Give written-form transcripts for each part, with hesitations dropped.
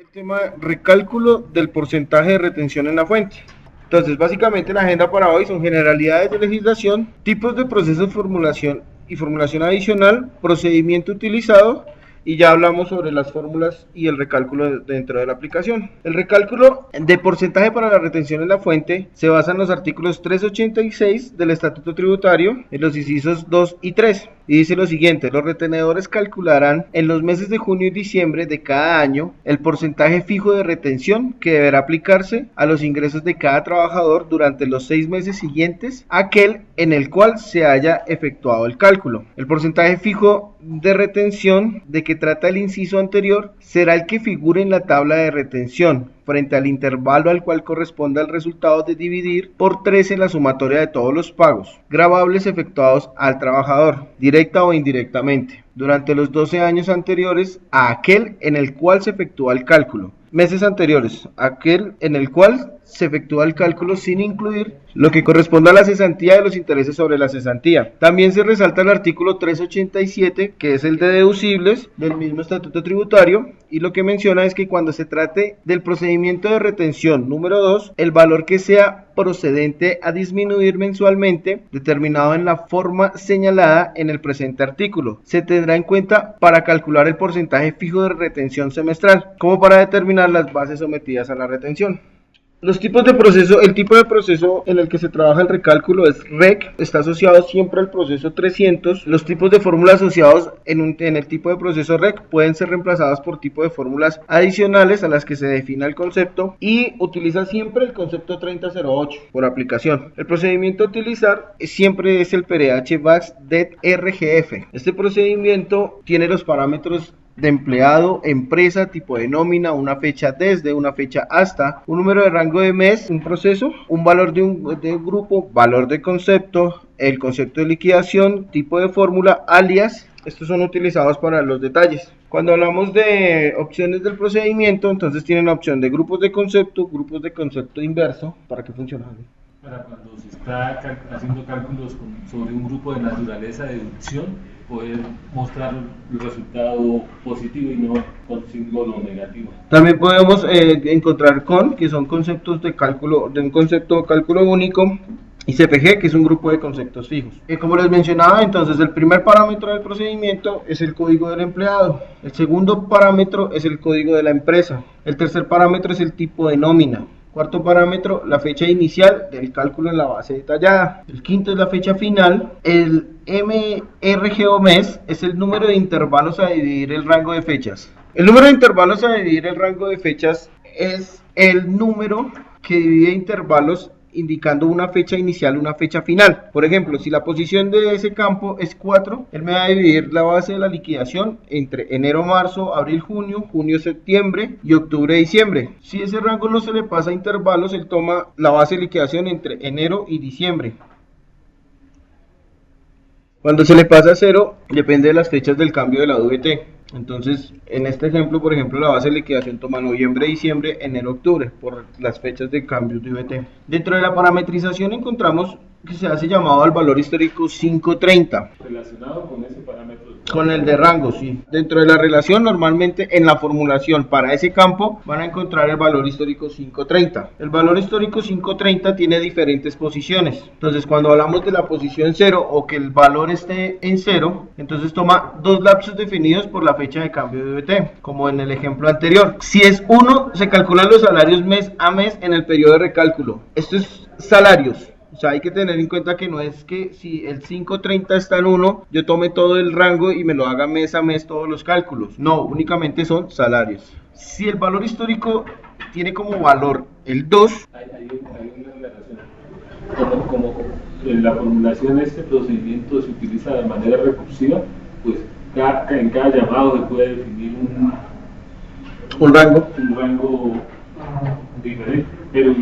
el tema recálculo del porcentaje de retención en la fuente. Entonces, básicamente la agenda para hoy son generalidades de legislación, tipos de procesos, formulación y formulación adicional, procedimiento utilizado, y ya hablamos sobre las fórmulas y el recálculo dentro de la aplicación. El recálculo de porcentaje para la retención en la fuente se basa en los artículos 386 del Estatuto Tributario, en los incisos 2 y 3. Y dice lo siguiente: los retenedores calcularán en los meses de junio y diciembre de cada año el porcentaje fijo de retención que deberá aplicarse a los ingresos de cada trabajador durante los 6 meses siguientes a aquel en el cual se haya efectuado el cálculo. El porcentaje fijo de retención de que trata el inciso anterior será el que figure en la tabla de retención frente al intervalo al cual corresponda el resultado de dividir por 3 en la sumatoria de todos los pagos gravables efectuados al trabajador, directa o indirectamente, durante los 12 años anteriores a aquel en el cual se efectúa el cálculo. Meses anteriores, aquel en el cual se efectúa el cálculo sin incluir lo que corresponda a la cesantía de los intereses sobre la cesantía. También se resalta el artículo 387, que es el de deducibles del mismo Estatuto Tributario, y lo que menciona es que cuando se trate del procedimiento de retención número 2, el valor que sea procedente a disminuir mensualmente, determinado en la forma señalada en el presente artículo, se tendrá en cuenta para calcular el porcentaje fijo de retención semestral, como para determinar las bases sometidas a la retención. Los tipos de proceso, el tipo de proceso en el que se trabaja el recálculo es REC, está asociado siempre al proceso 300. Los tipos de fórmulas asociados en el tipo de proceso REC pueden ser reemplazados por tipo de fórmulas adicionales a las que se defina el concepto, y utiliza siempre el concepto 3008 por aplicación. El procedimiento a utilizar siempre es el PRH VAX DET RGF. Este procedimiento tiene los parámetros de empleado, empresa, tipo de nómina, una fecha desde, una fecha hasta, un número de rango de mes, un proceso, un valor de un grupo, valor de concepto, el concepto de liquidación, tipo de fórmula, alias. Estos son utilizados para los detalles. Cuando hablamos de opciones del procedimiento, entonces tienen la opción de grupos de concepto inverso. ¿Para qué funciona? Para cuando se está haciendo cálculos sobre un grupo de naturaleza de deducción, poder mostrar el resultado positivo y no con símbolo negativo. También podemos encontrar que son conceptos de cálculo, de un concepto cálculo único, y CPG, que es un grupo de conceptos fijos. Como les mencionaba, entonces el primer parámetro del procedimiento es el código del empleado, el segundo parámetro es el código de la empresa, el tercer parámetro es el tipo de nómina, cuarto parámetro, la fecha inicial del cálculo en la base detallada. El quinto es la fecha final. El MRG o mes es el número de intervalos a dividir el rango de fechas. El número de intervalos a dividir el rango de fechas es el número que divide intervalos indicando una fecha inicial, una fecha final. Por ejemplo, si la posición de ese campo es 4, él me va a dividir la base de la liquidación entre enero, marzo, abril, junio, junio, septiembre y octubre, diciembre. Si ese rango no se le pasa a intervalos, él toma la base de liquidación entre enero y diciembre. Cuando se le pasa a 0, depende de las fechas del cambio de la DVT. Entonces, en este ejemplo, por ejemplo, la base de liquidación toma noviembre, diciembre, enero, octubre, por las fechas de cambio de DVT. Dentro de la parametrización encontramos que se hace llamado al valor histórico 530. Relacionado con ese parámetro. Con el de rango, sí. Dentro de la relación, normalmente en la formulación para ese campo van a encontrar el valor histórico 530. El valor histórico 530 tiene diferentes posiciones. Entonces, cuando hablamos de la posición 0 o que el valor esté en 0, entonces toma dos lapsos definidos por la fecha de cambio de DVT, como en el ejemplo anterior. Si es 1, se calculan los salarios mes a mes en el periodo de recálculo. Esto es salarios. O sea, hay que tener en cuenta que no es que si el 530 está en 1, yo tome todo el rango y me lo haga mes a mes todos los cálculos. No, únicamente son salarios. Si el valor histórico tiene como valor el 2, hay una relación. Como en la formulación de este procedimiento se utiliza de manera recursiva, pues en cada llamado se puede definir un rango diferente, pero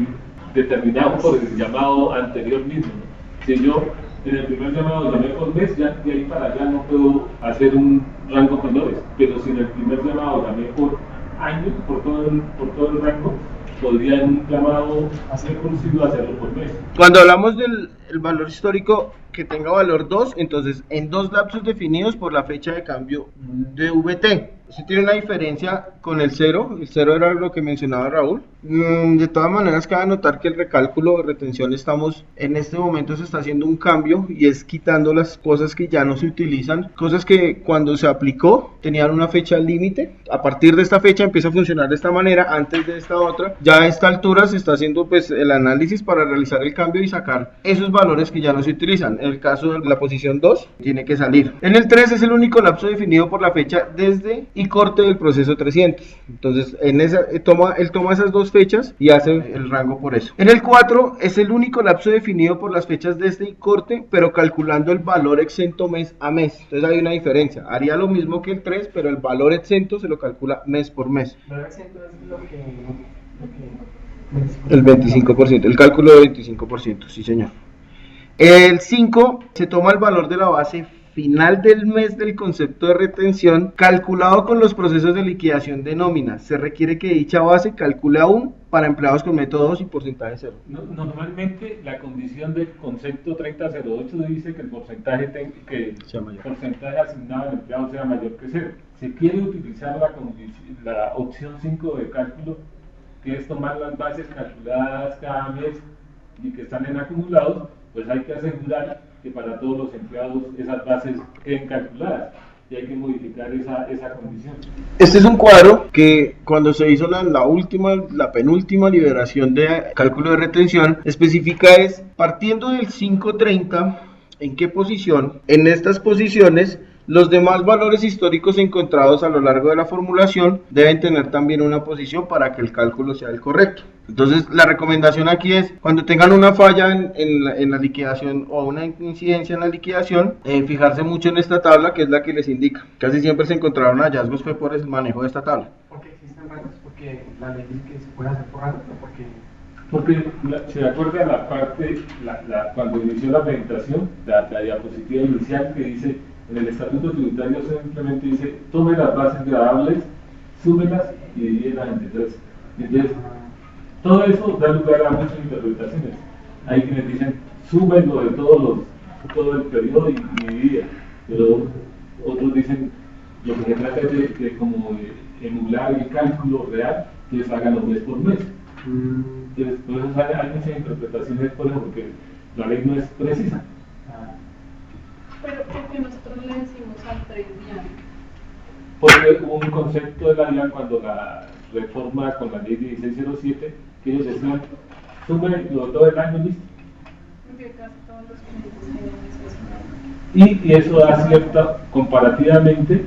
determinado por el llamado anterior mismo, ¿no? Si yo en el primer llamado llamé por mes, ya de ahí para allá no puedo hacer un rango de menores, pero si en el primer llamado llamé por año, por todo el rango, podría en un llamado recursivo hacerlo por mes. Cuando hablamos del valor histórico que tenga valor 2, entonces en dos lapsos definidos por la fecha de cambio de VT. Eso tiene una diferencia con el cero era lo que mencionaba Raúl. De todas maneras, cabe notar que el recálculo de retención en este momento se está haciendo un cambio y es quitando las cosas que ya no se utilizan, cosas que cuando se aplicó tenían una fecha límite. A partir de esta fecha empieza a funcionar de esta manera, antes de esta otra. Ya a esta altura se está haciendo pues el análisis para realizar el cambio y sacar esos valores que ya no se utilizan. En el caso de la posición 2 tiene que salir. En el 3 es el único lapso definido por la fecha desde y corte del proceso 300. Entonces, él toma esas dos fechas y hace el rango por eso. En el 4 es el único lapso definido por las fechas desde y corte, pero calculando el valor exento mes a mes. Entonces hay una diferencia. Haría lo mismo que el 3, pero el valor exento se lo calcula mes por mes. El valor exento es lo que El 25%, el cálculo de 25%, sí señor. El 5 se toma el valor de la base final del mes del concepto de retención calculado con los procesos de liquidación de nómina. Se requiere que dicha base calcule aún para empleados con métodos y porcentaje cero. Normalmente la condición del concepto 3008 dice que el porcentaje, porcentaje asignado al empleado sea mayor que cero. Se quiere utilizar la opción 5 de cálculo, que es tomar las bases calculadas cada mes y que están en acumulados, pues hay que asegurar que para todos los empleados esas bases queden calculadas y hay que modificar esa condición. Este es un cuadro que cuando se hizo la penúltima liberación de cálculo de retención, especifica es partiendo del 530, ¿en qué posición? En estas posiciones, los demás valores históricos encontrados a lo largo de la formulación deben tener también una posición para que el cálculo sea el correcto. Entonces, la recomendación aquí es, cuando tengan una falla en la liquidación o una incidencia en la liquidación, fijarse mucho en esta tabla, que es la que les indica. Casi siempre se encontraron hallazgos fue por el manejo de esta tabla. ¿Por qué existen rangos? Porque la ley dice que se puede hacer por rangos, ¿o porque se acuerda la parte, cuando inició la presentación, la diapositiva inicial que dice, en el estatuto tributario simplemente dice, tome las bases gradables, súmelas y divídelas entre tres. Entonces, todo eso da lugar a muchas interpretaciones. Hay quienes dicen, súmenlo de todo el periodo y divida, pero otros dicen, lo que se trata es de emular el cálculo real, que es háganlo mes por mes. Entonces, por eso hay muchas interpretaciones por eso, porque la ley no es precisa. Pero porque nosotros le decimos al 3 DIAN. Porque hubo un concepto de la DIAN cuando la reforma con la ley 1607, que ellos decían, sumen todo el año listo. Porque casi todos los clientes tienen eso. Y eso da cierta, comparativamente,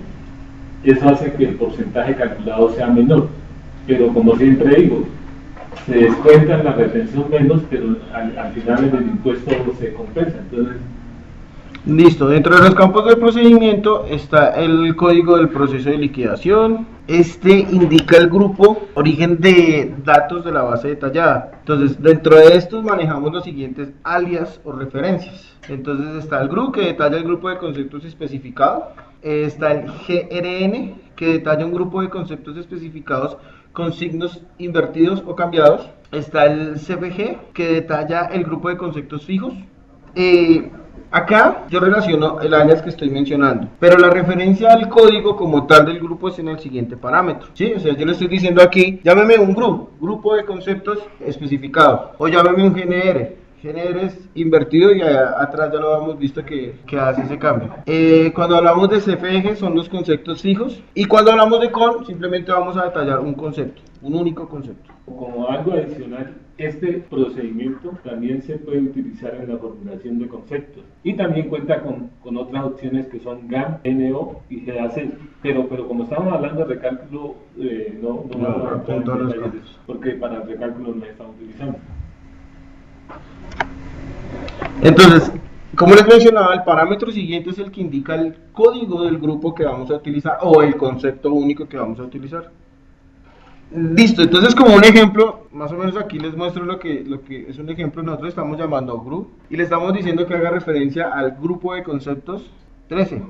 eso hace que el porcentaje calculado sea menor. Pero como siempre digo, se descuenta en la retención menos, pero al final en el impuesto se compensa. Entonces, listo, dentro de los campos del procedimiento está el código del proceso de liquidación. Este indica el grupo origen de datos de la base detallada. Entonces, dentro de estos manejamos los siguientes alias o referencias. Entonces está el GRU, que detalla el grupo de conceptos especificados. Está el GRN, que detalla un grupo de conceptos especificados con signos invertidos o cambiados. Está el CFG, que detalla el grupo de conceptos fijos. Acá yo relaciono el alias que estoy mencionando, pero la referencia al código como tal del grupo es en el siguiente parámetro, ¿sí? O sea, yo le estoy diciendo aquí, llámeme un grupo de conceptos especificados, o llámeme un GNR. GNR es invertido y atrás ya lo hemos visto que hace ese cambio. Cuando hablamos de CFG son los conceptos fijos, y cuando hablamos de CON simplemente vamos a detallar un concepto, un único concepto. Como algo adicional, este procedimiento también se puede utilizar en la formulación de conceptos y también cuenta con otras opciones que son GAM, NO y GAC, pero como estamos hablando de recálculo, no vamos a entrar en detalles, porque para el recálculo no estamos utilizando. Entonces, como les mencionaba, el parámetro siguiente es el que indica el código del grupo que vamos a utilizar o el concepto único que vamos a utilizar. Listo, entonces como un ejemplo, más o menos aquí les muestro lo que es un ejemplo. Nosotros estamos llamando GRU y le estamos diciendo que haga referencia al grupo de conceptos 13.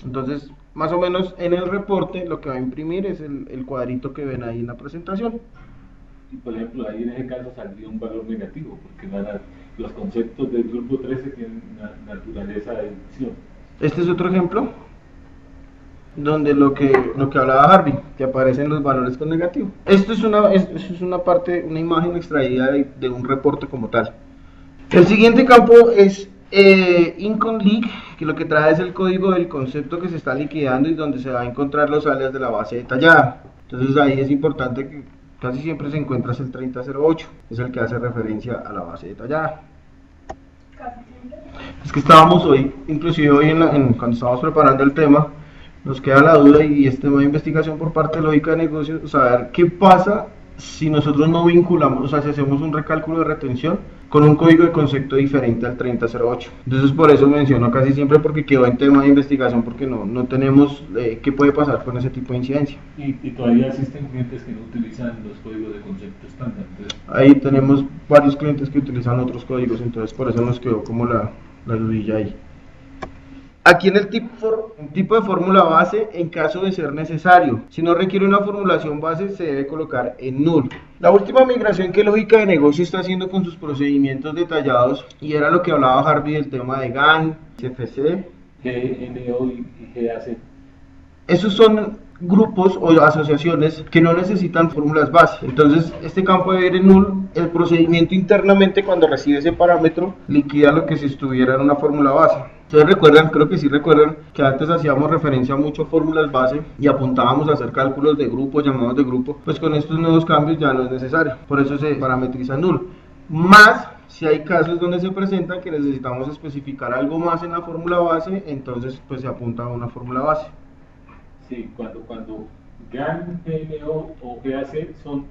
Entonces, más o menos en el reporte lo que va a imprimir es el cuadrito que ven ahí en la presentación. Y por ejemplo, ahí en ese caso saldría un valor negativo, porque los conceptos del grupo 13 tienen una naturaleza de división. Este es otro ejemplo. donde lo que hablaba Harvey, te aparecen los valores con negativo. Esto es una parte, una imagen extraída de un reporte como tal. El siguiente campo es Income Leak, que lo que trae es el código del concepto que se está liquidando y donde se va a encontrar los alias de la base detallada. Entonces ahí es importante que casi siempre se encuentra el 3008, es el que hace referencia a la base detallada. Casi siempre. Es que estábamos hoy, inclusive hoy cuando estábamos preparando el tema, nos queda la duda y este tema de investigación por parte de lógica de negocios, saber qué pasa si nosotros no vinculamos, o sea, si hacemos un recálculo de retención con un código de concepto diferente al 3008. Entonces por eso menciono casi siempre porque quedó en tema de investigación, porque no tenemos qué puede pasar con ese tipo de incidencia. Y todavía existen clientes que no utilizan los códigos de concepto estándar. Entonces, Ahí tenemos varios clientes que utilizan otros códigos, entonces por eso nos quedó como la dudilla ahí. Aquí en el tipo de fórmula base, en caso de ser necesario, si no requiere una formulación base, se debe colocar en null. La última migración que lógica de negocio está haciendo con sus procedimientos detallados, y era lo que hablaba Harvey del tema de GAN, CFC, GNO y GAC. esos son grupos o asociaciones que no necesitan fórmulas base. Entonces, este campo debe ir en null. El procedimiento internamente, cuando recibe ese parámetro, liquida lo que si estuviera en una fórmula base. Ustedes recuerdan, creo que sí recuerdan, que antes hacíamos referencia mucho a fórmulas base y apuntábamos a hacer cálculos de grupo, llamados de grupo. Pues con estos nuevos cambios ya no es necesario. Por eso se parametriza null. Más, si hay casos donde se presenta que necesitamos especificar algo más en la fórmula base, entonces pues se apunta a una fórmula base. Sí, cuando GAN, GNO o GAC son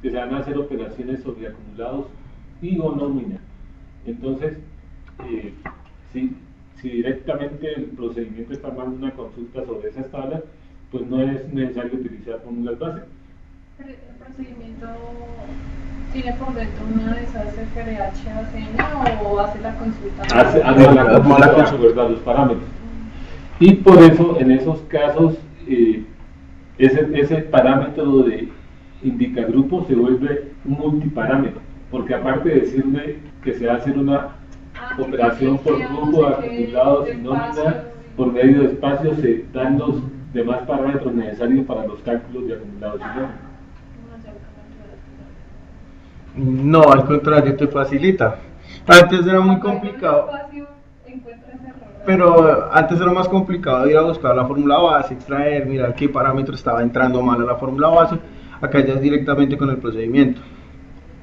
que se van a hacer operaciones sobre acumulados y o nómina. Entonces, si directamente el procedimiento está dando una consulta sobre esas tablas, pues no es necesario utilizar fórmulas base. Pero el procedimiento tiene por dentro una de esas FRH ACN o hace la consulta. Hace la consulta de los parámetros. Y por eso, en esos casos, ese parámetro de indicagrupo se vuelve un multiparámetro, porque aparte de decirme que se va a hacer una operación por grupo de acumulados y nómina, por medio de espacios se dan los demás parámetros necesarios para los cálculos de acumulados y nómina. No, al contrario, te facilita. Antes era muy complicado, pero antes era más complicado ir a buscar la fórmula base, extraer, mirar qué parámetro estaba entrando mal a la fórmula base. Acá ya es directamente con el procedimiento.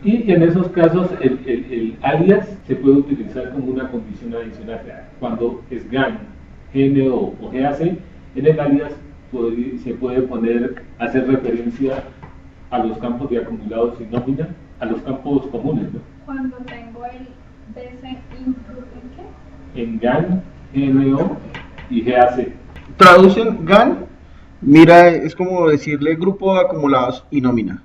Y en esos casos el alias se puede utilizar como una condición adicional. Cuando es GAN, GNO o GAC, en el alias se puede hacer referencia a los campos de acumulados y nómina, a los campos comunes, ¿no? Cuando tengo el BC input, ¿en qué? En GAN, GNO y GAC. Traducen GAN, mira, es como decirle grupo de acumulados y nómina.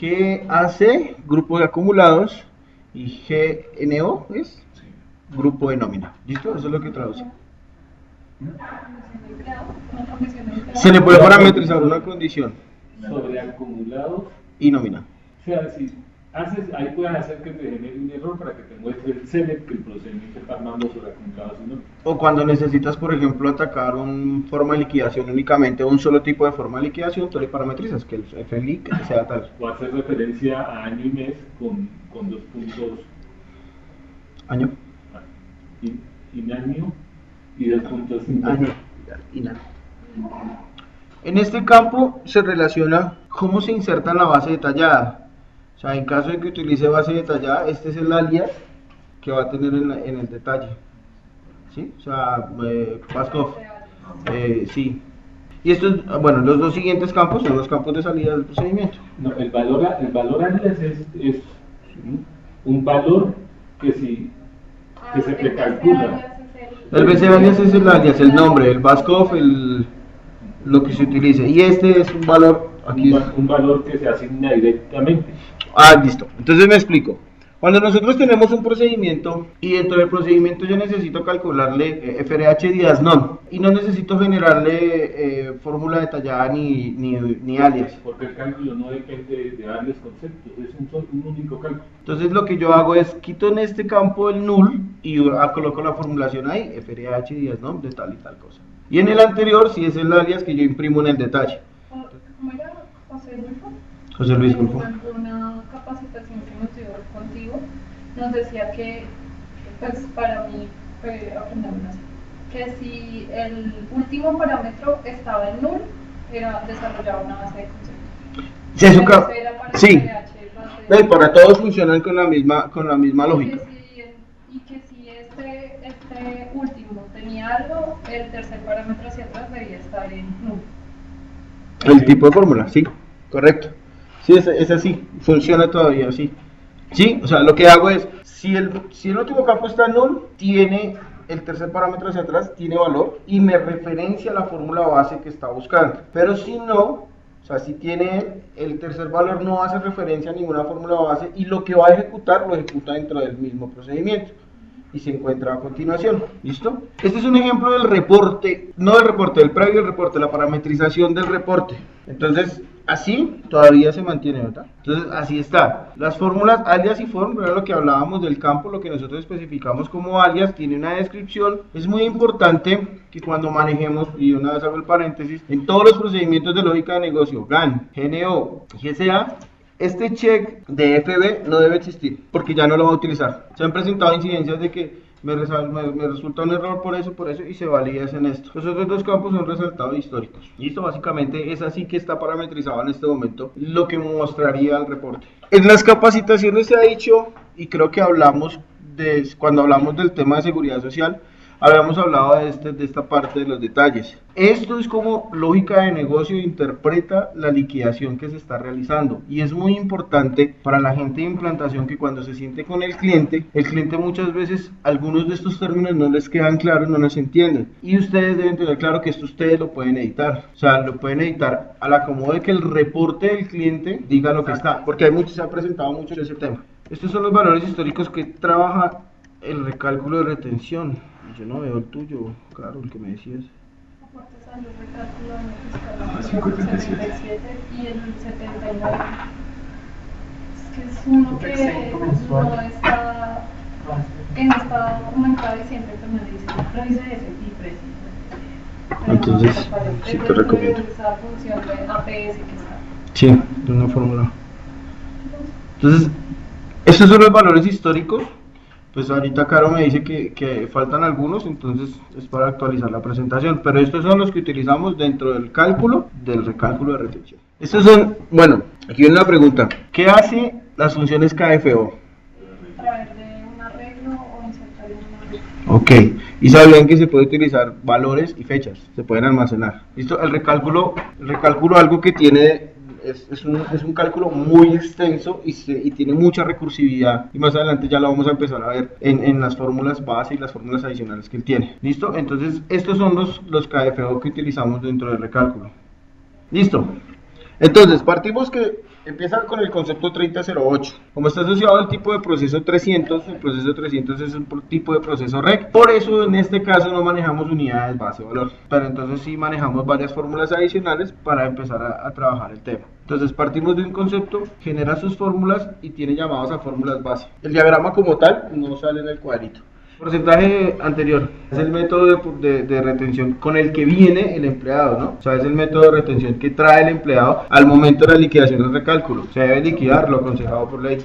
GAC, grupo de acumulados, y GNO es grupo de nómina. ¿Listo? Eso es lo que traduce. Se le puede parametrizar una condición Sobre acumulados y nómina. O sea, si ahí puedes hacer que te genere un error para que te muestre el select que el procedimiento está armando sobre acumulados y nómina. O cuando necesitas, por ejemplo, atacar una forma de liquidación únicamente, un solo tipo de forma de liquidación, tú le parametrizas que el FLI sea tal. O hacer referencia a año y mes con dos puntos. Año. Inaño y dos puntos. Año. Inaño. En este campo se relaciona cómo se inserta en la base detallada. O sea, en caso de que utilice base detallada, este es el alias que va a tener en el detalle. ¿Sí? O sea, Pascoff. Sí. Y estos, bueno, los dos siguientes campos son los campos de salida del procedimiento. No, el valor alias es un valor que se precalcula. El BC alias es el alias, el nombre, el Pascoff, lo que se utilice. Y este es un valor, aquí un valor que se asigna directamente. Ah, listo. Entonces me explico. Cuando nosotros tenemos un procedimiento y dentro del procedimiento yo necesito calcularle FRH días non y no necesito generarle fórmula detallada ni alias. Porque el cálculo no depende de varios conceptos, es un único cálculo. Entonces lo que yo hago es quito en este campo el null y coloco la formulación ahí, FRH días non de tal y tal cosa. Y en el anterior sí es el alias que yo imprimo en el detalle. ¿Cómo era? José Rulfo. José Luis Rulfo. En alguna capacitación que nos dio contigo, nos decía que, pues para mí, aprender así, que si el último parámetro estaba en null, era desarrollar una base de conceptos. Sí, eso sí. Base de... Para todos funcionan con la misma lógica. Y que si este último tenía algo, el tercer parámetro hacia atrás debía estar en null. El tipo de fórmula, sí, correcto. Sí, es así, funciona todavía así. Sí, o sea, lo que hago es, si el último campo está en null, tiene el tercer parámetro hacia atrás, tiene valor y me referencia a la fórmula base que está buscando. Pero si no, o sea, si tiene el tercer valor, no hace referencia a ninguna fórmula base y lo que va a ejecutar, lo ejecuta dentro del mismo procedimiento y se encuentra a continuación. ¿Listo? Este es un ejemplo del reporte, no del reporte, del previo del reporte, la parametrización del reporte. Entonces, así todavía se mantiene, ¿verdad? Entonces, así está. Las fórmulas alias y form, era lo que hablábamos del campo, lo que nosotros especificamos como alias, tiene una descripción. Es muy importante que cuando manejemos, y una vez hago el paréntesis, en todos los procedimientos de lógica de negocio, GAN, GNO, GSA, este check de FB no debe existir, porque ya no lo va a utilizar. Se han presentado incidencias de que me resulta un error por eso, y se valida en esto. Los otros dos campos son resaltados históricos. Y esto básicamente es así que está parametrizado en este momento, lo que mostraría el reporte. En las capacitaciones se ha dicho, y creo que cuando hablamos del tema de seguridad social, habíamos hablado de esta parte de los detalles. Esto es como lógica de negocio interpreta la liquidación que se está realizando y es muy importante para la gente de implantación que cuando se siente con el cliente muchas veces algunos de estos términos no les quedan claros, no los entienden y ustedes deben tener claro que esto ustedes lo pueden editar, o sea, lo pueden editar al acomodo de que el reporte del cliente diga lo que está, porque se ha presentado mucho ese tema. Estos son los valores históricos que trabaja el recálculo de retención. Yo no veo el tuyo, claro, el que me decías. Aportes al recálculo fiscal 77 y el 79. Es que es uno que no está documentado y siempre que me dicen, revise ese y precisa. Entonces, sí te recomiendo. Esa función de APS que está. Sí, de una fórmula. Entonces, estos son los valores históricos. Pues ahorita Caro me dice que faltan algunos, entonces es para actualizar la presentación. Pero estos son los que utilizamos dentro del cálculo, del recálculo de retención. Estos son, bueno, aquí viene una pregunta. ¿Qué hace las funciones KFO? Traer de un arreglo o insertar en un arreglo. Ok, y sabían que se puede utilizar valores y fechas, se pueden almacenar. ¿Listo? El recálculo algo que tiene... Es un cálculo muy extenso y tiene mucha recursividad y más adelante ya lo vamos a empezar a ver en las fórmulas base y las fórmulas adicionales que él tiene. ¿Listo? Entonces estos son los KFO que utilizamos dentro del recálculo. ¿Listo? Entonces partimos que empieza con el concepto 3008. Como está asociado al tipo de proceso 300, el proceso 300 es un tipo de proceso REC. Por eso en este caso no manejamos unidades base-valor. Pero entonces sí manejamos varias fórmulas adicionales para empezar a trabajar el tema. Entonces partimos de un concepto, genera sus fórmulas y tiene llamados a fórmulas base. El diagrama como tal no sale en el cuadrito. Porcentaje anterior es el método de retención con el que viene el empleado, ¿no? O sea, es el método de retención que trae el empleado al momento de la liquidación del recálculo. Se debe liquidar lo aconsejado por ley.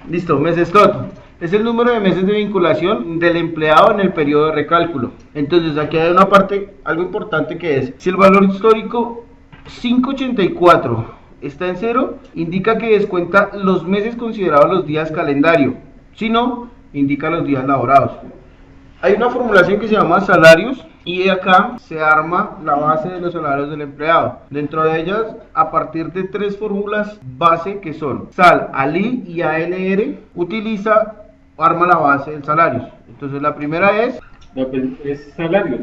Listo, meses total. Es el número de meses de vinculación del empleado en el periodo de recálculo. Entonces aquí hay una parte, algo importante que es, si el valor histórico 584 está en 0, indica que descuenta los meses considerados los días calendario. Si no, indica los días laborados. Hay una formulación que se llama salarios y acá se arma la base de los salarios del empleado. Dentro de ellas, a partir de 3 fórmulas base que son SAL, ALI y ANR, arma la base del salarios. Entonces la primera es salarios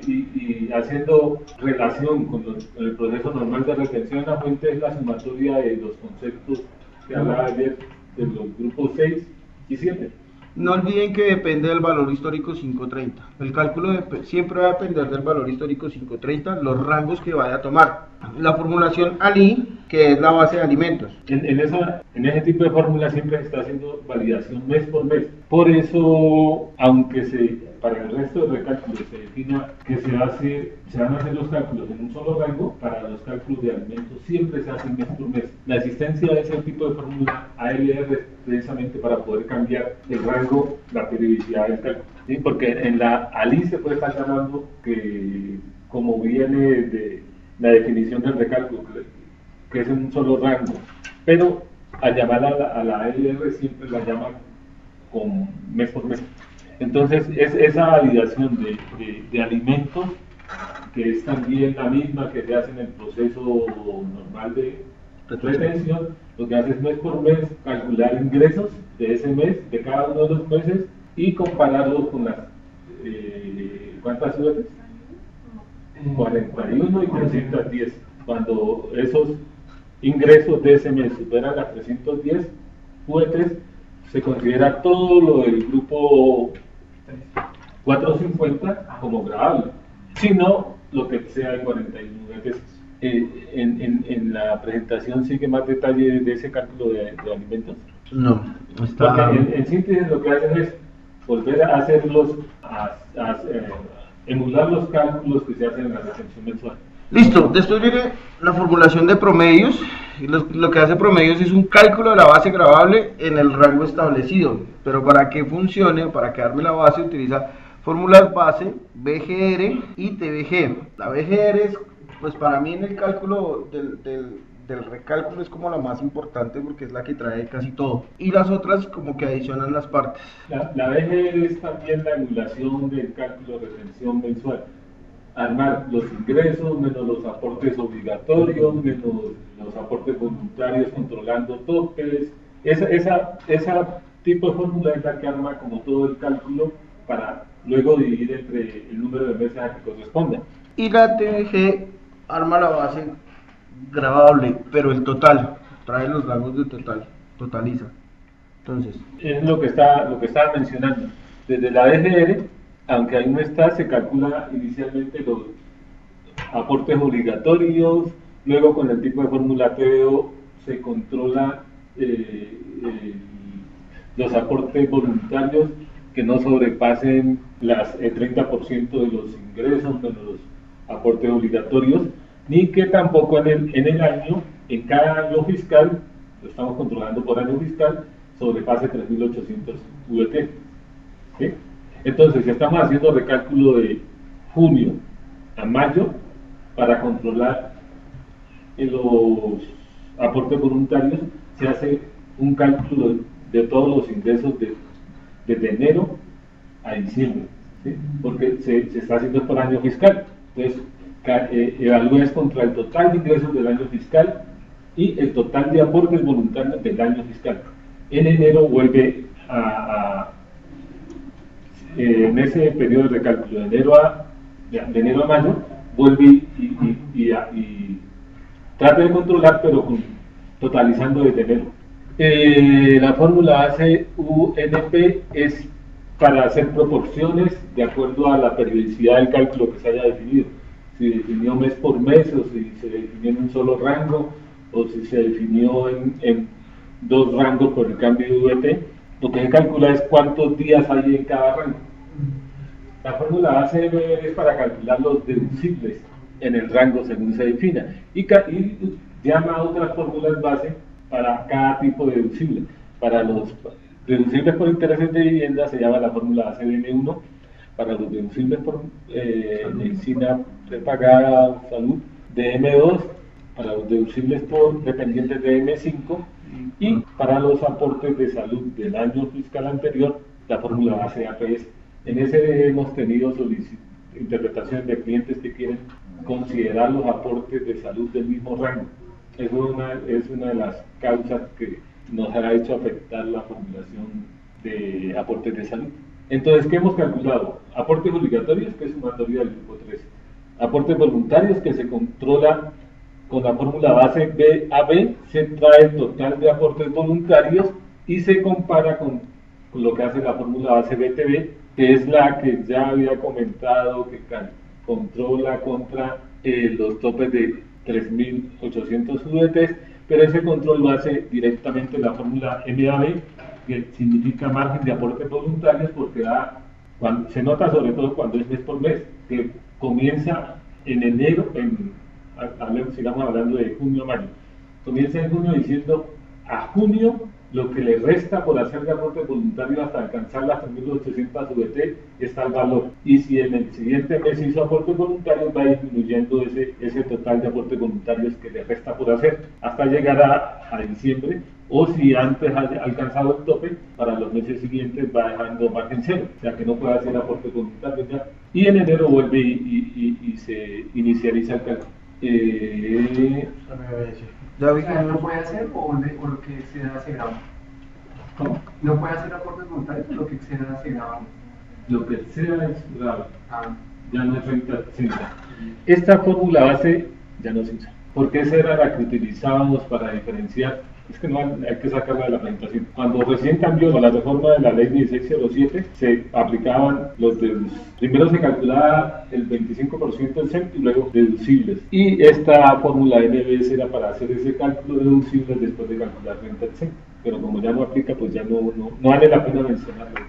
y haciendo relación con el proceso normal de retención. La fuente es la sumatoria de los conceptos que hablaba ayer de los grupos 6 y 7. No olviden que depende del valor histórico 530. El cálculo siempre va a depender del valor histórico 530, los rangos que vaya a tomar. La formulación ALI, que es la base de alimentos. En ese tipo de fórmula siempre se está haciendo validación mes por mes. Por eso, aunque para el resto de recálculos se defina que se van a hacer los cálculos en un solo rango. Para los cálculos de alimentos siempre se hacen mes por mes. La existencia de ese tipo de fórmula ALR es precisamente para poder cambiar el rango, la periodicidad del cálculo, ¿sí? Porque en la ALI se puede estar llamando que, como viene de la definición del recálculo, que es en un solo rango, pero al llamar a la ALR siempre la llaman con mes por mes. Entonces, es esa validación de alimentos, que es también la misma que se hace en el proceso normal de retención, lo que hace es mes por mes calcular ingresos de ese mes, de cada uno de los meses, y compararlos con las, ¿cuántas UETs? 41 y 310. Cuando esos ingresos de ese mes superan las 310 UETs, se considera todo lo del grupo 450 como grabable, sino lo que sea de 41 UETs. En la presentación sigue más detalle de ese cálculo de alimentos. No, está... Porque en síntesis lo que hacen es volver a hacerlos, emular los cálculos que se hacen en la retención mensual. Listo, después viene la formulación de promedios. Y lo que hace promedios es un cálculo de la base gravable en el rango establecido, pero para que funcione, para que darme la base, utiliza fórmulas base, BGR y TBG. La BGR es, pues para mí en el cálculo del recálculo es como la más importante porque es la que trae casi todo, y las otras como que adicionan las partes. La BGR es también la emulación del cálculo de retención mensual. Armar los ingresos menos los aportes obligatorios, menos los aportes voluntarios controlando topes. Esa tipo de fórmula es la que arma como todo el cálculo para luego dividir entre el número de meses a que corresponda. Y la TBG arma la base gravable, pero el total, trae los rangos de total, totaliza. Entonces, es lo que estaba mencionando. Desde la BGR, aunque ahí no está, se calcula inicialmente los aportes obligatorios, luego con el tipo de fórmula TVO se controla los aportes voluntarios que no sobrepasen el 30% de los ingresos de los aportes obligatorios, ni que tampoco en el año, en cada año fiscal, lo estamos controlando por año fiscal, sobrepase 3.800 VT. ¿Sí? Entonces, si estamos haciendo recálculo de junio a mayo para controlar los aportes voluntarios, se hace un cálculo de todos los ingresos desde enero a diciembre, ¿sí? Porque se está haciendo por año fiscal. Entonces, evalúas contra el total de ingresos del año fiscal y el total de aportes voluntarios del año fiscal. En enero vuelve en ese periodo de recálculo, de enero a mayo, vuelve y trata de controlar, pero totalizando desde enero. La fórmula base UNP es para hacer proporciones de acuerdo a la periodicidad del cálculo que se haya definido. Si definió mes por mes, o si se definió en un solo rango, o si se definió en dos rangos por el cambio de VT, lo que se calcula es cuántos días hay en cada rango. La fórmula base es para calcular los deducibles en el rango según se defina, y llama a otras fórmulas base para cada tipo de deducible. Para los deducibles por intereses de vivienda se llama la fórmula base DM1, para los deducibles por medicina prepagada, salud, DM2, para los deducibles por dependientes de DM5, y para los aportes de salud del año fiscal anterior, la fórmula base APS. En ese hemos tenido interpretaciones de clientes que quieren considerar los aportes de salud del mismo rango. Es una de las causas que nos ha hecho afectar la formulación de aportes de salud. Entonces, ¿qué hemos calculado? Aportes obligatorios, que es sumatoria del grupo 13. Aportes voluntarios, que se controla con la fórmula base BAB, se trae el total de aportes voluntarios y se compara con lo que hace la fórmula base BTB, que es la que ya había comentado, que controla contra los topes de 3.800 VT, pero ese control lo hace directamente la fórmula MAB, que significa margen de aportes voluntarios, porque da Se nota sobre todo cuando es mes por mes, que comienza en enero, sigamos hablando de junio a mayo, comienza en junio diciendo a junio lo que le resta por hacer de aporte voluntario hasta alcanzar las 3.800 VT está el valor. Y si en el siguiente mes hizo aportes voluntarios, va disminuyendo ese total de aportes voluntarios que le resta por hacer hasta llegar a diciembre. O si antes ha alcanzado el tope, para los meses siguientes va dejando margen cero, o sea que no puede hacer aportes voluntarios ya. Y en enero vuelve y se inicializa el cálculo. Ya vi O sea, no puede hacer o lo que exceda se graba. ¿Cómo? No puede hacer aportes voluntarios, lo que exceda se graba. Lo que sea es grave, Ah, ya no es renta simple. Esta fórmula base ya no se usa, porque esa era la que utilizábamos para diferenciar. Es que no hay que sacarla de la presentación. Cuando recién cambió con la reforma de la ley 1607, se aplicaban primero se calculaba el 25% del CENT y luego deducibles. Y esta fórmula NBS era para hacer ese cálculo de deducibles después de calcular renta del CENT. Pero como ya no aplica, pues ya no vale la pena mencionarlo.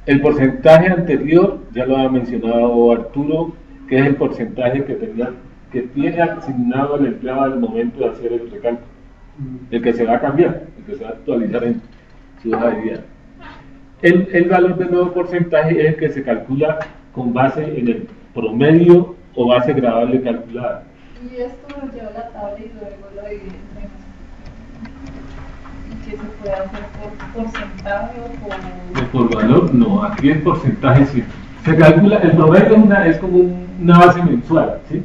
El porcentaje anterior, ya lo ha mencionado Arturo, que es el porcentaje que tiene asignado el empleado al momento de hacer el recálculo. El que se va a cambiar, el que se va a actualizar en su hoja de vida. El valor del nuevo porcentaje es el que se calcula con base en el promedio o base gravable calculada. Y esto lo lleva a la tabla y luego lo divide entre y que se puede hacer por porcentaje o Por valor, no, aquí el porcentaje sí. Se calcula, el promedio es como una base mensual, ¿sí?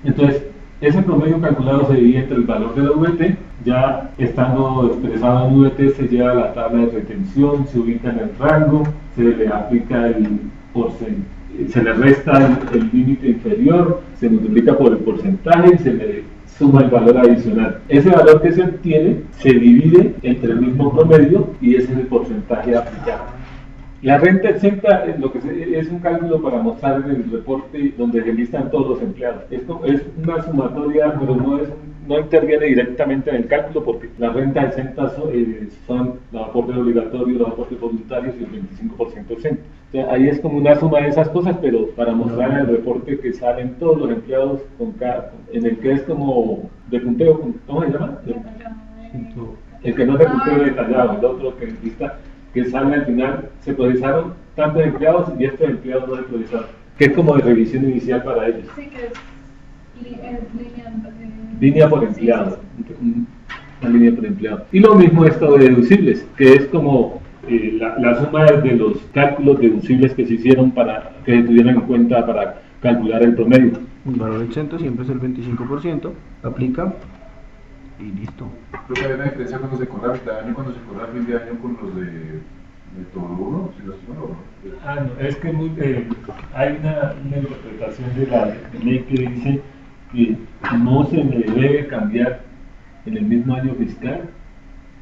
Entonces, ese promedio calculado se divide entre el valor de la VT, ya estando expresado en VT se lleva a la tabla de retención, se ubica en el rango, se le aplica el porcentaje, se le resta el límite inferior, se multiplica por el porcentaje y se le suma el valor adicional. Ese valor que se obtiene se divide entre el mismo promedio y ese es el porcentaje aplicado. La renta exenta es un cálculo para mostrar en el reporte donde se listan todos los empleados. Es una sumatoria, pero no interviene directamente en el cálculo porque la renta exenta son los aportes obligatorios, los aportes voluntarios y el 25% exento. O sea, ahí es como una suma de esas cosas, pero para mostrar en el reporte que salen todos los empleados en el que es como de punteo, ¿cómo se llama? El que no es de punteo detallado, el otro que lista que sale al final, se procesaron tantos empleados y estos empleados no se procesaron, que es como de revisión inicial para ellos. sí que es Línea por empleado, una línea por empleado. Y lo mismo esto de deducibles, que es como la suma de los cálculos deducibles que se hicieron para que se tuvieran en cuenta para calcular el promedio. El valor exento siempre es el 25%, aplica y listo. Creo que hay una diferencia cuando se cobra a mitad de año y cuando se cobra a fin de año con los de método 1, si no estoy mal, ¿no? No, es que hay una interpretación de la ley que dice que no se le debe cambiar en el mismo año fiscal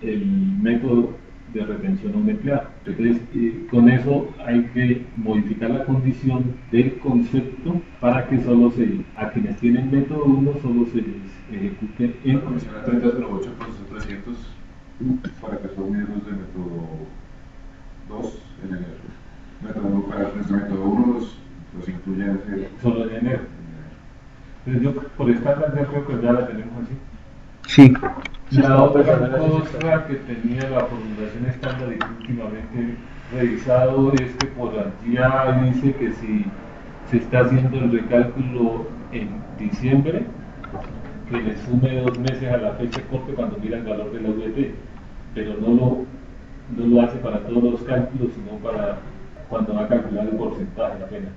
el método de retención a un empleado. Entonces, con eso hay que modificar la condición del concepto para que a quienes tienen método 1 solo se les ejecute en Comisión 3008, proceso 300, para que son miembros de método 2 en enero. Para los de método 1 los incluyen solo en enero. Entonces, yo por estándar ya creo que ya la tenemos así. Sí. La otra cosa que tenía la formulación estándar y que últimamente revisado es que por allá dice que si se está haciendo el recálculo en diciembre, que le sume 2 meses a la fecha corte cuando mira el valor de la VT, pero no lo hace para todos los cálculos, sino para cuando va a calcular el porcentaje apenas.